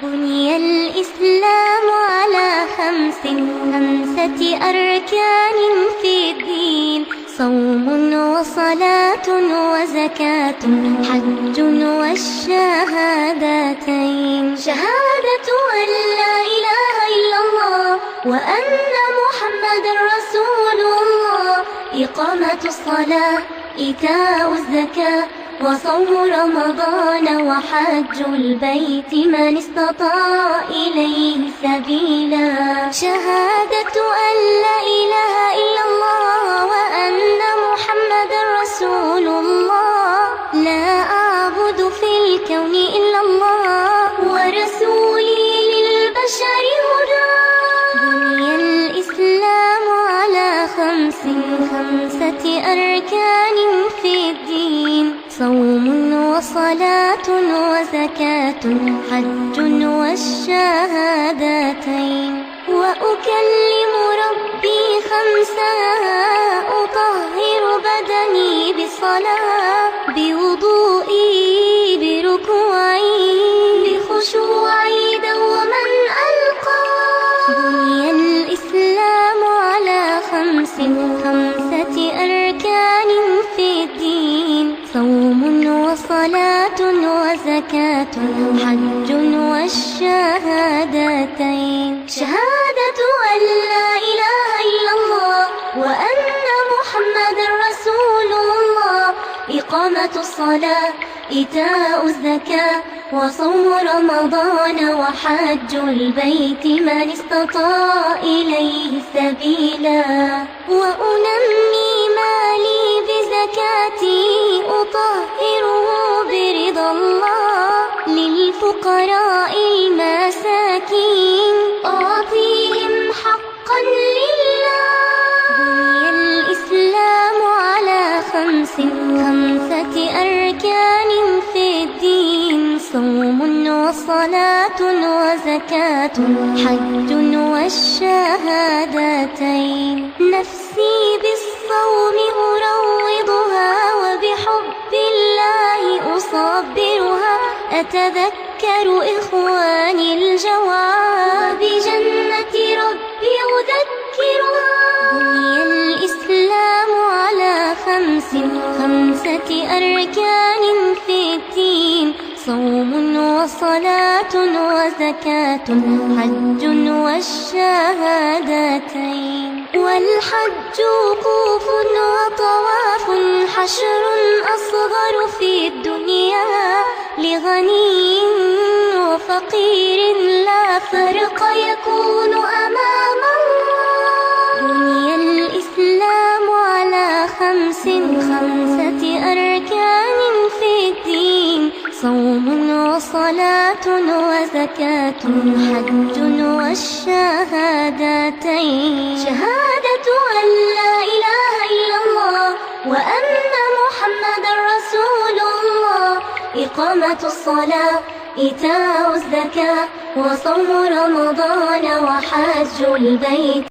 بني الإسلام على خمسة أركان في الدين: صوم وصلاة وزكاة حج والشهادتين. شهادة أن لا إله إلا الله وأن محمد رسول الله، إقامة الصلاة، إيتاء الزكاة، وصوم رمضان وحج البيت من استطاع إليه سبيلا. شهادة أن لا إله إلا الله وأن محمد رسول الله، لا أعبد في الكون إلا الله ورسولي للبشر هدى. بني الإسلام على خمسة أركان في الدين: صوم وصلاة وزكاة حج والشهادتين. وأكلم ربي خمسا: أطهر بدني بصلاة، بوضوئي، بركوعي، بخشوعي دوما ألقى. بني الإسلام على خمسة أركان في الدين: صوم وصلاة وزكاة حج والشهادتين. شهادة أن لا إله إلا الله وأن محمد رسول الله، إقامة الصلاة، إيتاء الزكاة، وصوم رمضان وحج البيت من استطاع إليه سبيلا. وأنمي مالي بزكاتي، أطهره برضا الله، للفقراء المساكين أعطيهم حقا لله. بني الإسلام على خمسة أركان في الدين: صوم وصلاة وزكاة حج والشهادتين. نفسي بالصوم أروضها، وبحب الله أصبرها، أتذكر إخواني الجواب، بجنة ربي أذكرها. بني الإسلام على خمسة أركان في الدين: صوم وصلاة وزكاة حج والشهادتين. والحج وقوف وطواف، حشر أصغر في الدنيا، لغني وفقير لا فرق يكون أمام الله. بني الإسلام على خمسة أركان في الدين: صوم وصلاة وزكاة حج والشهادتين. شهادة أن لا إله إلا الله وأن محمد رسول الله، إقامة الصلاة، إيتاء الزكاة، وصوم رمضان وحج البيت.